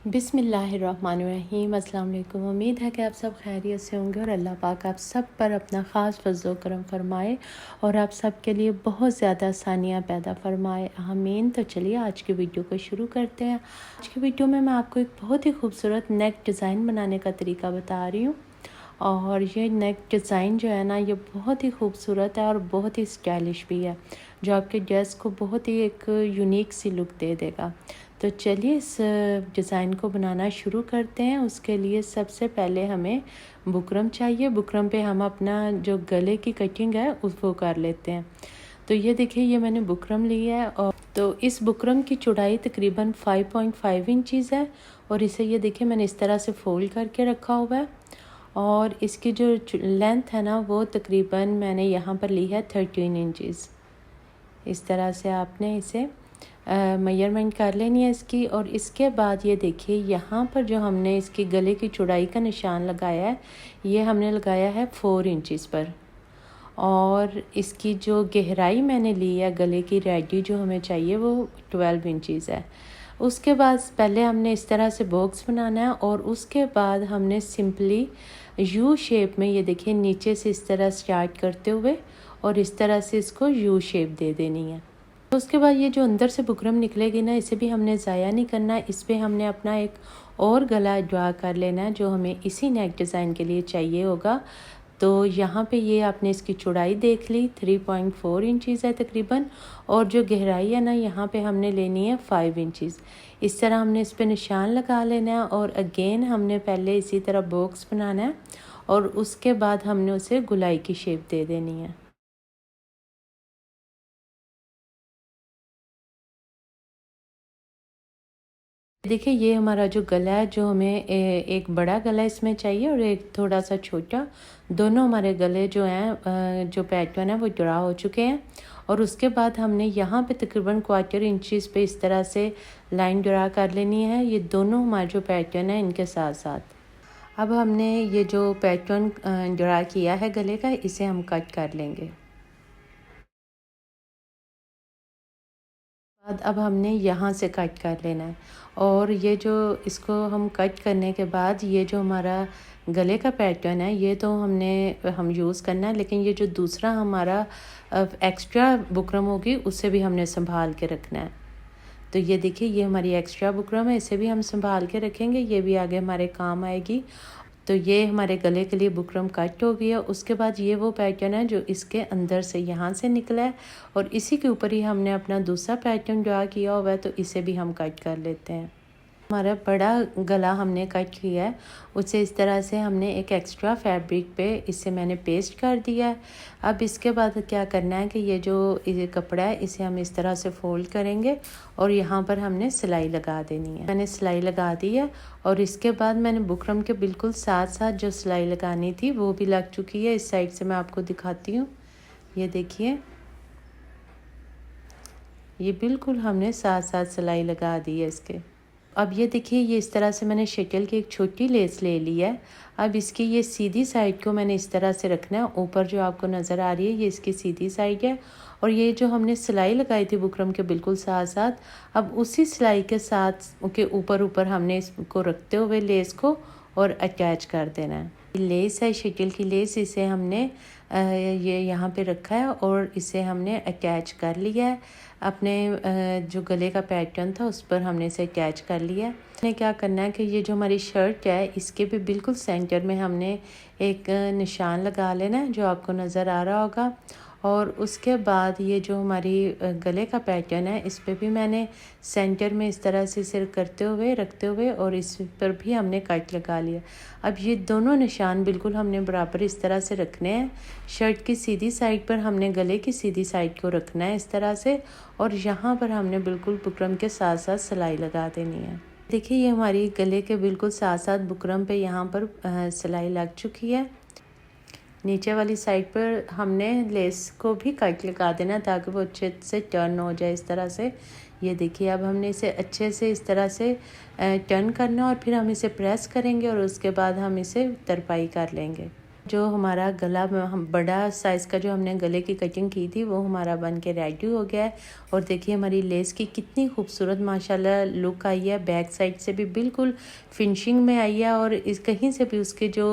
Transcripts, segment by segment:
बिस्मिल्लाहिर्रहमानिर्रहीम। अस्सलाम वालेकुम। उम्मीद है कि आप सब खैरियत से होंगे और अल्लाह पाक आप सब पर अपना ख़ास फज़ल करम फ़रमाए और आप सब के लिए बहुत ज़्यादा आसानियाँ पैदा फ़रमाए, आमीन। तो चलिए आज की वीडियो को शुरू करते हैं। आज की वीडियो में मैं आपको एक बहुत ही खूबसूरत नेक डिज़ाइन बनाने का तरीका बता रही हूँ और ये नेक डिज़ाइन जो है ना, ये बहुत ही खूबसूरत है और बहुत ही स्टाइलिश भी है, जो आपके ड्रेस को बहुत ही एक यूनिक सी लुक दे देगा। तो चलिए इस डिज़ाइन को बनाना शुरू करते हैं। उसके लिए सबसे पहले हमें बुकरम चाहिए। बुकरम पे हम अपना जो गले की कटिंग है उसको कर लेते हैं। तो ये देखिए, ये मैंने बुकरम लिया है और तो इस बुकरम की चौड़ाई तकरीबन 5.5 इंचज़ है और इसे ये देखिए मैंने इस तरह से फोल्ड करके रखा हुआ है और इसकी जो लेंथ है ना, वो तकरीबन मैंने यहाँ पर ली है 13 इंचज़। इस तरह से आपने इसे मेजरमेंट कर लेनी है इसकी। और इसके बाद ये देखिए, यहाँ पर जो हमने इसकी गले की चौड़ाई का निशान लगाया है, ये हमने लगाया है 4 इंचज़ पर। और इसकी जो गहराई मैंने ली है गले की रेडी जो हमें चाहिए, वो 12 इंचज़ है। उसके बाद पहले हमने इस तरह से बॉक्स बनाना है और उसके बाद हमने सिंपली यू शेप में, ये देखिए नीचे से इस तरह स्टार्ट करते हुए और इस तरह से इसको यू शेप दे देनी है। तो उसके बाद ये जो अंदर से बुकरम निकलेगी ना, इसे भी हमने ज़ाया नहीं करना। इस पर हमने अपना एक और गला ड्रा कर लेना है जो हमें इसी नेक डिज़ाइन के लिए चाहिए होगा। तो यहाँ पे ये आपने इसकी चौड़ाई देख ली, 3.4 इंचज़ है तकरीबन, और जो गहराई है ना, यहाँ पे हमने लेनी है 5 इंचज़। इस तरह हमने इस पर निशान लगा लेना है और अगेन हमने पहले इसी तरह बॉक्स बनाना है और उसके बाद हमने उसे गुलाई की शेप दे देनी है। देखिए, ये हमारा जो गला है, जो हमें एक बड़ा गला इसमें चाहिए और एक थोड़ा सा छोटा। दोनों हमारे गले जो हैं, जो पैटर्न है वो जुड़ा हो चुके हैं। और उसके बाद हमने यहाँ पे तकरीबन 1/4 इंचज़ पे इस तरह से लाइन ड्रा कर लेनी है, ये दोनों हमारे जो पैटर्न है इनके साथ साथ। अब हमने ये जो पैटर्न ड्रा किया है गले का, इसे हम कट कर लेंगे। बाद अब हमने यहाँ से कट कर लेना है और ये जो इसको हम कट करने के बाद ये जो हमारा गले का पैटर्न है, ये तो हम यूज़ करना है, लेकिन ये जो दूसरा हमारा एक्स्ट्रा बुकरम होगी उसे भी हमने संभाल के रखना है। तो ये देखिए, ये हमारी एक्स्ट्रा बुकरम है, इसे भी हम संभाल के रखेंगे, ये भी आगे हमारे काम आएगी। तो ये हमारे गले के लिए बुकरम कट हो गया। उसके बाद ये वो पैटर्न है जो इसके अंदर से यहाँ से निकला है और इसी के ऊपर ही हमने अपना दूसरा पैटर्न ड्रा किया हुआ है, तो इसे भी हम कट कर लेते हैं। हमारा बड़ा गला हमने कट किया है, उसे इस तरह से हमने एक एक्स्ट्रा फैब्रिक पे इसे मैंने पेस्ट कर दिया है। अब इसके बाद क्या करना है कि ये कपड़ा है, इसे हम इस तरह से फोल्ड करेंगे और यहाँ पर हमने सिलाई लगा देनी है। मैंने सिलाई लगा दी है और इसके बाद मैंने बुकरम के बिल्कुल साथ साथ जो सिलाई लगानी थी वो भी लग चुकी है। इस साइड से मैं आपको दिखाती हूँ, ये देखिए, ये बिल्कुल हमने साथ साथ सिलाई लगा दी है इसके। अब ये देखिए, ये इस तरह से मैंने शटल की एक छोटी लेस ले ली है। अब इसकी ये सीधी साइड को मैंने इस तरह से रखना है। ऊपर जो आपको नज़र आ रही है, ये इसकी सीधी साइड है और ये जो हमने सिलाई लगाई थी बुकरम के बिल्कुल साथ साथ, अब उसी सिलाई के साथ के ऊपर ऊपर हमने इसको रखते हुए लेस को और अटैच कर देना है। लेस है शटल की लेस, इसे हमने ये यहाँ पे रखा है और इसे हमने अटैच कर लिया है। अपने जो गले का पैटर्न था उस पर हमने इसे अटैच कर लिया है। हमने क्या करना है कि ये जो हमारी शर्ट है, इसके भी बिल्कुल सेंटर में हमने एक निशान लगा लेना है, जो आपको नज़र आ रहा होगा। और उसके बाद ये जो हमारी गले का पैटर्न है, इस पर भी मैंने सेंटर में इस तरह से सिर करते हुए रखते हुए और इस पर भी हमने कट लगा लिया। अब ये दोनों निशान बिल्कुल हमने बराबर इस तरह से रखने हैं। शर्ट की सीधी साइड पर हमने गले की सीधी साइड को रखना है इस तरह से, और यहाँ पर हमने बिल्कुल बुकरम के साथ साथ सिलाई लगा देनी है। देखिए, ये हमारी गले के बिल्कुल साथ साथ बुकरम पे यहाँ पर सिलाई लग चुकी है। नीचे वाली साइड पर हमने लेस को भी कट लगा देना ताकि वो अच्छे से टर्न हो जाए इस तरह से। ये देखिए, अब हमने इसे अच्छे से इस तरह से टर्न करना और फिर हम इसे प्रेस करेंगे और उसके बाद हम इसे तरपाई कर लेंगे। जो हमारा गला में हम बड़ा साइज़ का जो हमने गले की कटिंग की थी वो हमारा बन के रेडी हो गया है। और देखिए हमारी लेस की कितनी खूबसूरत माशाल्लाह लुक आई है। बैक साइड से भी बिल्कुल फिनिशिंग में आई है और इस कहीं से भी उसके जो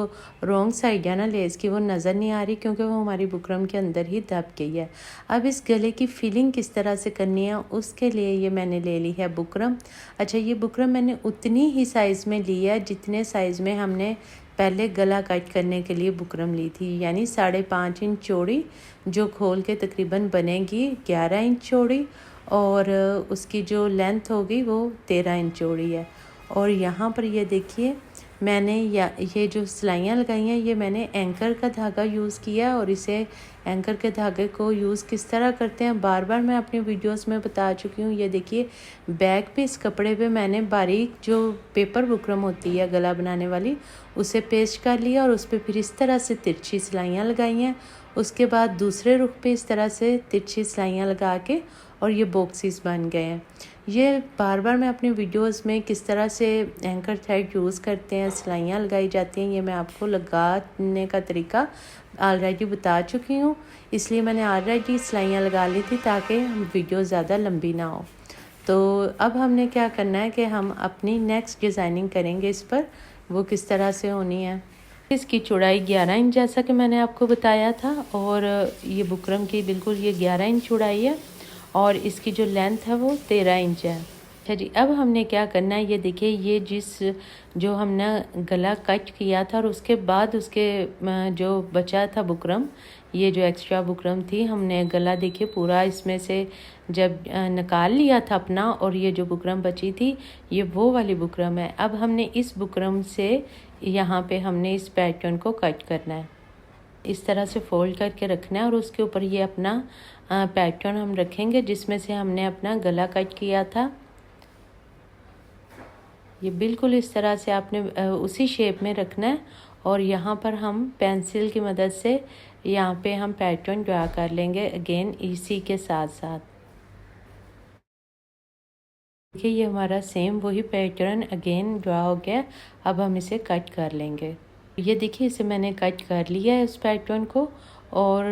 रॉन्ग साइड है ना लेस की वो नज़र नहीं आ रही, क्योंकि वो हमारी बुकरम के अंदर ही दब गई है। अब इस गले की फिलिंग किस तरह से करनी है उसके लिए ये मैंने ले ली है बुकरम। अच्छा, ये बुकरम मैंने उतनी ही साइज़ में ली है जितने साइज़ में हमने पहले गला कट करने के लिए बुकरम ली थी, यानी 5.5 इंच चौड़ी, जो खोल के तकरीबन बनेगी 11 इंच चौड़ी, और उसकी जो लेंथ होगी वो 13 इंच चौड़ी है। और यहाँ पर ये देखिए मैंने ये जो सिलाइयाँ लगाई हैं ये मैंने एंकर का धागा यूज़ किया, और इसे एंकर के धागे को यूज़ किस तरह करते हैं बार बार मैं अपनी वीडियोस में बता चुकी हूँ। ये देखिए बैक पे इस कपड़े पे मैंने बारीक जो पेपर बुकरम होती है गला बनाने वाली उसे पेस्ट कर लिया, और उस पर फिर इस तरह से तिरछी सिलाइयाँ लगाई हैं। उसके बाद दूसरे रुख पे इस तरह से तिरछी सिलाइयाँ लगा के और ये बॉक्सेस बन गए हैं। ये बार बार मैं अपनी वीडियोस में किस तरह से एंकर थ्रेड यूज़ करते हैं, सिलाइयाँ लगाई जाती हैं, ये मैं आपको लगाने का तरीका ऑलरेडी बता चुकी हूँ। इसलिए मैंने ऑलरेडी सिलाइयाँ लगा ली थी ताकि वीडियो ज़्यादा लंबी ना हो। तो अब हमने क्या करना है कि हम अपनी नेक्स्ट डिज़ाइनिंग करेंगे इस पर, वो किस तरह से होनी है। इसकी चौड़ाई 11 इंच जैसा कि मैंने आपको बताया था, और ये बुकरम की बिल्कुल ये 11 इंच चौड़ाई है, और इसकी जो लेंथ है वो 13 इंच है। अच्छा जी, अब हमने क्या करना है, ये देखिए ये जो हमने गला कट किया था और उसके बाद उसके जो बचा था बुकरम, ये जो एक्स्ट्रा बुकरम थी हमने गला देखिए पूरा इसमें से जब निकाल लिया था अपना, और ये जो बुकरम बची थी ये वो वाली बुकरम है। अब हमने इस बुकरम से यहाँ पे हमने इस पैटर्न को कट करना है, इस तरह से फोल्ड करके रखना है, और उसके ऊपर ये अपना पैटर्न हम रखेंगे जिसमें से हमने अपना गला कट किया था। ये बिल्कुल इस तरह से आपने उसी शेप में रखना है, और यहाँ पर हम पेंसिल की मदद से यहाँ पे हम पैटर्न ड्रा कर लेंगे अगेन इसी के साथ साथ। देखिए ये हमारा सेम वही पैटर्न अगेन ड्रा हो गया। अब हम इसे कट कर लेंगे। ये देखिए इसे मैंने कट कर लिया है इस पैटर्न को, और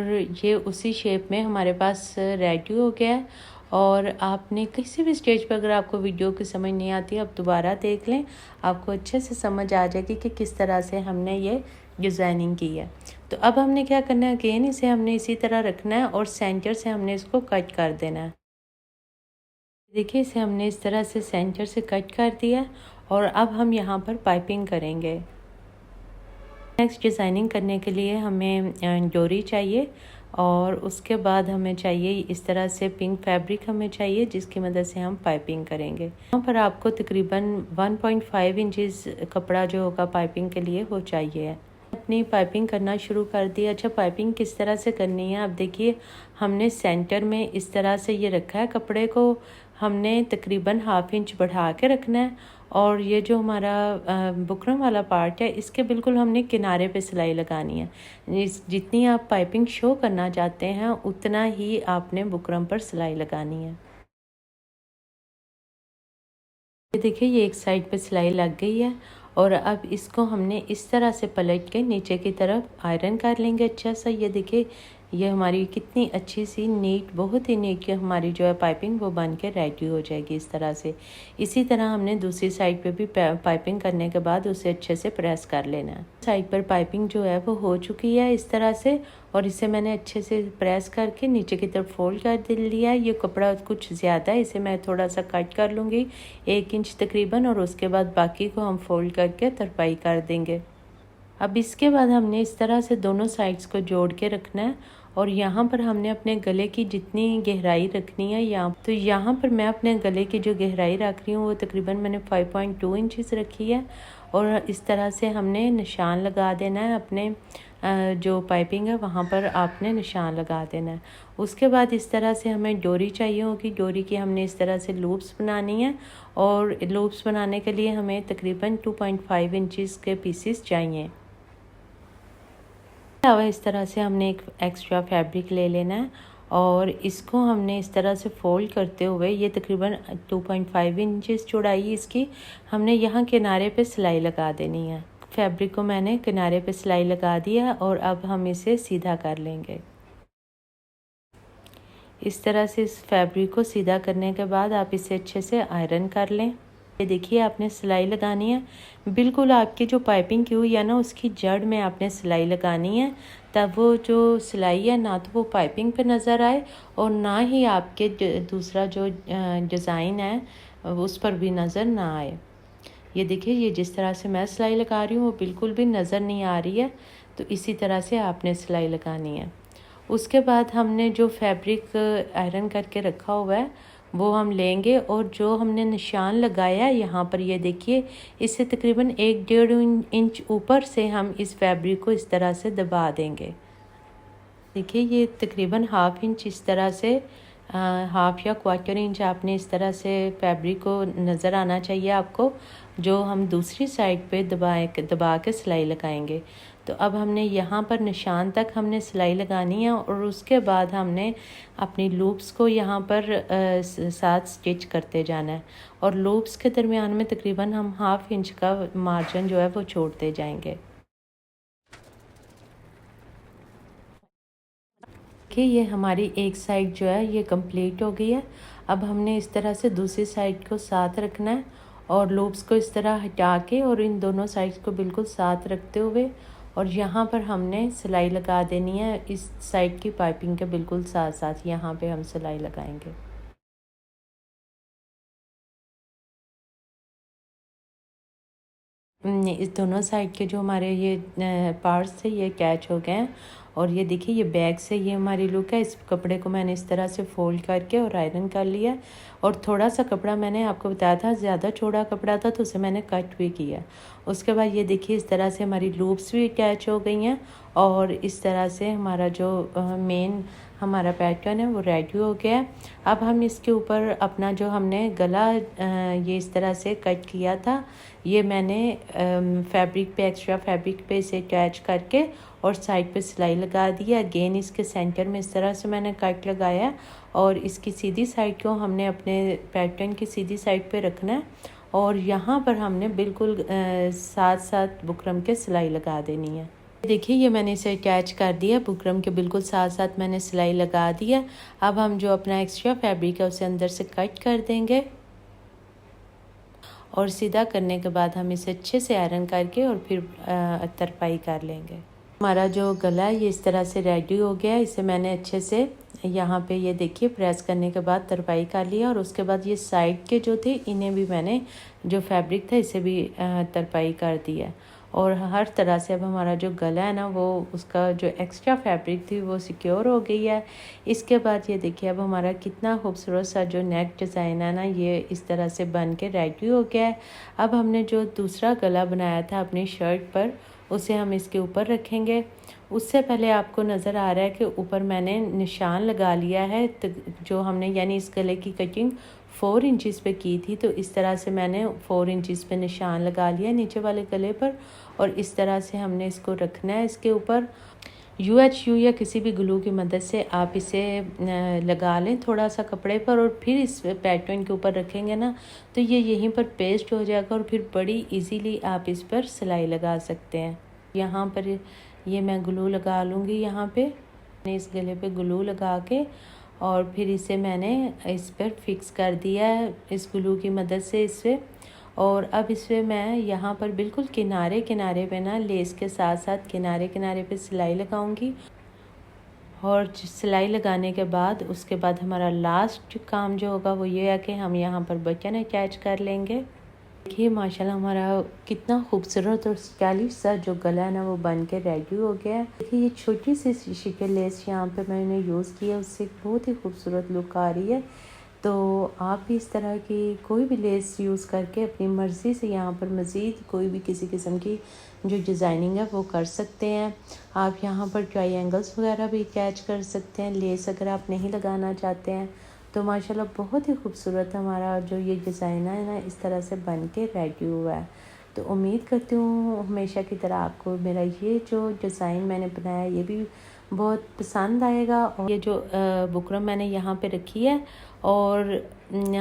ये उसी शेप में हमारे पास रेडी हो गया है। और आपने किसी भी स्टेज पर अगर आपको वीडियो की समझ नहीं आती आप दोबारा देख लें, आपको अच्छे से समझ आ जाएगी कि किस तरह से हमने ये डिज़ाइनिंग की है। तो अब हमने क्या करना है, अगेन इसे हमने इसी तरह रखना है और सेंटर से हमने इसको कट कर देना है। देखिए इसे हमने इस तरह से सेंटर से कट कर दिया, और अब हम यहाँ पर पाइपिंग करेंगे। नेक्स्ट डिज़ाइनिंग करने के लिए हमें डोरी चाहिए, और उसके बाद हमें चाहिए इस तरह से पिंक फैब्रिक हमें चाहिए जिसकी मदद से हम पाइपिंग करेंगे। यहाँ पर आपको तकरीबन 1.5 इंचेस कपड़ा जो होगा पाइपिंग के लिए वो चाहिए है। अपनी पाइपिंग करना शुरू कर दी। अच्छा, पाइपिंग किस तरह से करनी है, अब देखिए हमने सेंटर में इस तरह से ये रखा है, कपड़े को हमने तकरीबन 1/2 इंच बढ़ा के रखना है, और ये जो हमारा बुकरम वाला पार्ट है इसके बिल्कुल हमने किनारे पे सिलाई लगानी है। जितनी आप पाइपिंग शो करना चाहते हैं उतना ही आपने बुकरम पर सिलाई लगानी है। ये देखिए ये एक साइड पे सिलाई लग गई है, और अब इसको हमने इस तरह से पलट के नीचे की तरफ आयरन कर लेंगे अच्छा सा। ये देखिए ये हमारी कितनी अच्छी सी नीट, बहुत ही नीट हमारी जो है पाइपिंग वो बन के रेडी हो जाएगी इस तरह से। इसी तरह हमने दूसरी साइड पे भी पाइपिंग करने के बाद उसे अच्छे से प्रेस कर लेना है। साइड पर पाइपिंग जो है वो हो चुकी है इस तरह से, और इसे मैंने अच्छे से प्रेस करके नीचे की तरफ फोल्ड कर लिया है। ये कपड़ा कुछ ज़्यादा है, इसे मैं थोड़ा सा कट कर लूँगी 1 इंच तकरीबन, और उसके बाद बाकी को हम फोल्ड करके तरपाई कर देंगे। अब इसके बाद हमने इस तरह से दोनों साइड्स को जोड़ के रखना है, और यहाँ पर हमने अपने गले की जितनी गहराई रखनी है यहाँ पर मैं अपने गले की जो गहराई रख रही हूँ वो तकरीबन मैंने 5.2 इंचेस रखी है, और इस तरह से हमने निशान लगा देना है अपने जो पाइपिंग है वहाँ पर आपने निशान लगा देना है। उसके बाद इस तरह से हमें डोरी चाहिए होगी। डोरी की हमने इस तरह से लूप्स बनानी है, और लूप्स बनाने के लिए हमें तकरीबन 2.5 इंचेस के पीसेस चाहिए। अलावा इस तरह से हमने एक एक्स्ट्रा फैब्रिक ले लेना है, और इसको हमने इस तरह से फोल्ड करते हुए ये तकरीबन 2.5 इंचेस चौड़ाई इसकी हमने यहाँ किनारे पे सिलाई लगा देनी है। फैब्रिक को मैंने किनारे पे सिलाई लगा दिया और अब हम इसे सीधा कर लेंगे। इस तरह से इस फैब्रिक को सीधा करने के बाद आप इसे अच्छे से आयरन कर लें। ये देखिए आपने सिलाई लगानी है, बिल्कुल आपकी जो पाइपिंग की हुई है ना उसकी जड़ में आपने सिलाई लगानी है, तब वो जो सिलाई है ना तो वो पाइपिंग पे नज़र आए और ना ही आपके दूसरा जो डिज़ाइन है उस पर भी नज़र ना आए। ये देखिए ये जिस तरह से मैं सिलाई लगा रही हूँ वो बिल्कुल भी नज़र नहीं आ रही है, तो इसी तरह से आपने सिलाई लगानी है। उसके बाद हमने जो फैब्रिक आयरन करके रखा हुआ है वो हम लेंगे और जो हमने निशान लगाया यहाँ पर ये देखिए इससे तकरीबन 1-1.5 इंच ऊपर से हम इस फैब्रिक को इस तरह से दबा देंगे। देखिए ये तकरीबन हाफ इंच इस तरह से हाफ या क्वार्टर इंच आपने इस तरह से फैब्रिक को नज़र आना चाहिए आपको, जो हम दूसरी साइड पे दबा के सिलाई लगाएंगे। तो अब हमने यहाँ पर निशान तक हमने सिलाई लगानी है और उसके बाद हमने अपनी लूप्स को यहाँ पर साथ स्टिच करते जाना है और लूप्स के दरमियान में तकरीबन हम हाफ इंच का मार्जिन जो है वो छोड़ते जाएंगे। कि ये हमारी एक साइड जो है ये कंप्लीट हो गई है। अब हमने इस तरह से दूसरी साइड को साथ रखना है और लूप्स को इस तरह हटा के और इन दोनों साइड्स को बिल्कुल साथ रखते हुए और यहाँ पर हमने सिलाई लगा देनी है। इस साइड की पाइपिंग के बिल्कुल साथ साथ यहाँ पे हम सिलाई लगाएंगे। इस दोनों साइड के जो हमारे ये पार्ट्स थे ये कैच हो गए हैं और ये देखिए ये बैक से ये हमारी लुक है। इस कपड़े को मैंने इस तरह से फोल्ड करके और आयरन कर लिया और थोड़ा सा कपड़ा मैंने आपको बताया था ज़्यादा चौड़ा कपड़ा था तो उसे मैंने कट भी किया। उसके बाद ये देखिए इस तरह से हमारी लूप्स भी अटैच हो गई हैं और इस तरह से हमारा जो मेन हमारा पैटर्न है वो रेडी हो गया है। अब हम इसके ऊपर अपना जो हमने गला ये इस तरह से कट किया था ये मैंने फैब्रिक पे एक्स्ट्रा फैब्रिक पे इसे अटैच करके और साइड पे सिलाई लगा दी है। अगेन इसके सेंटर में इस तरह से मैंने कट लगाया और इसकी सीधी साइड को हमने अपने पैटर्न की सीधी साइड पे रखना है और यहाँ पर हमने बिल्कुल साथ साथ बुकरम के सिलाई लगा देनी है। देखिए ये मैंने इसे अटैच कर दिया, बुकरम के बिल्कुल साथ साथ मैंने सिलाई लगा दिया। अब हम जो अपना एक्स्ट्रा फैब्रिक है उसे अंदर से कट कर देंगे और सीधा करने के बाद हम इसे अच्छे से आयरन करके और फिर तरपाई कर लेंगे। हमारा जो गला है ये इस तरह से रेडी हो गया है। इसे मैंने अच्छे से यहाँ पे ये देखिए प्रेस करने के बाद तरपाई कर लिया और उसके बाद ये साइड के जो थे इन्हें भी मैंने जो फैब्रिक था इसे भी तरपाई कर दिया और हर तरह से अब हमारा जो गला है ना वो उसका जो एक्स्ट्रा फैब्रिक थी वो सिक्योर हो गई है। इसके बाद ये देखिए अब हमारा कितना खूबसूरत सा जो नेक डिज़ाइन है ना ये इस तरह से बन के रेडी हो गया है। अब हमने जो दूसरा गला बनाया था अपनी शर्ट पर उसे हम इसके ऊपर रखेंगे। उससे पहले आपको नज़र आ रहा है कि ऊपर मैंने निशान लगा लिया है तो जो हमने यानी इस गले की कटिंग 4 इंचज़ पे की थी तो इस तरह से मैंने 4 इंचज़ पे निशान लगा लिया नीचे वाले गले पर और इस तरह से हमने इसको रखना है। इसके ऊपर UHU या किसी भी ग्लू की मदद से आप इसे लगा लें थोड़ा सा कपड़े पर और फिर इस पैटर्न के ऊपर रखेंगे ना तो ये यहीं पर पेस्ट हो जाएगा और फिर बड़ी इजीली आप इस पर सिलाई लगा सकते हैं। यहाँ पर ये मैं ग्लू लगा लूँगी, यहाँ पे इस गले पे ग्लू लगा के और फिर इसे मैंने इस पर फिक्स कर दिया है इस ग्लू की मदद से इससे। और अब इसमें मैं यहाँ पर बिल्कुल किनारे किनारे पे ना लेस के साथ साथ किनारे किनारे पे सिलाई लगाऊंगी और सिलाई लगाने के बाद उसके बाद हमारा लास्ट काम जो होगा वो ये है कि हम यहाँ पर बटन अटैच कर लेंगे। देखिए माशाल्लाह हमारा कितना खूबसूरत और स्टाइलिश सा जो गला है ना वो बन के रेडी हो गया है। देखिए ये छोटी सी शीशे के लेस यहाँ पे मैंने यूज़ किया उससे बहुत ही खूबसूरत लुक आ रही है। तो आप भी इस तरह की कोई भी लेस यूज़ करके अपनी मर्ज़ी से यहाँ पर मज़ीद कोई भी किसी किस्म की जो डिज़ाइनिंग है वो कर सकते हैं। आप यहाँ पर ट्रायंगल्स वगैरह भी अटैच कर सकते हैं लेस अगर आप नहीं लगाना चाहते हैं। तो माशाल्लाह बहुत ही खूबसूरत हमारा जो ये डिज़ाइन है ना इस तरह से बन के रेडी हुआ है। तो उम्मीद करती हूँ हमेशा की तरह आपको मेरा ये जो डिज़ाइन मैंने बनाया ये भी बहुत पसंद आएगा। और ये जो बुकरम मैंने यहाँ पे रखी है और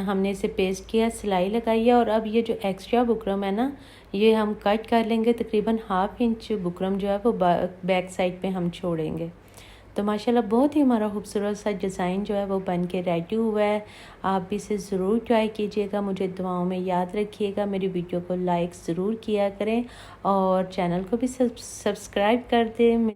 हमने इसे पेस्ट किया, सिलाई लगाई है। और अब ये जो एक्स्ट्रा बुकरम है ना, ये हम कट कर लेंगे। तकरीबन 1/2 इंच बुकरम जो है वो बैक साइड पे हम छोड़ेंगे। तो माशाल्लाह बहुत ही हमारा खूबसूरत सा डिज़ाइन जो है वो बन के रेडी हुआ है। आप भी इसे ज़रूर ट्राई कीजिएगा, मुझे दुआओं में याद रखिएगा। मेरी वीडियो को लाइक ज़रूर किया करें और चैनल को भी सब्सक्राइब कर दें।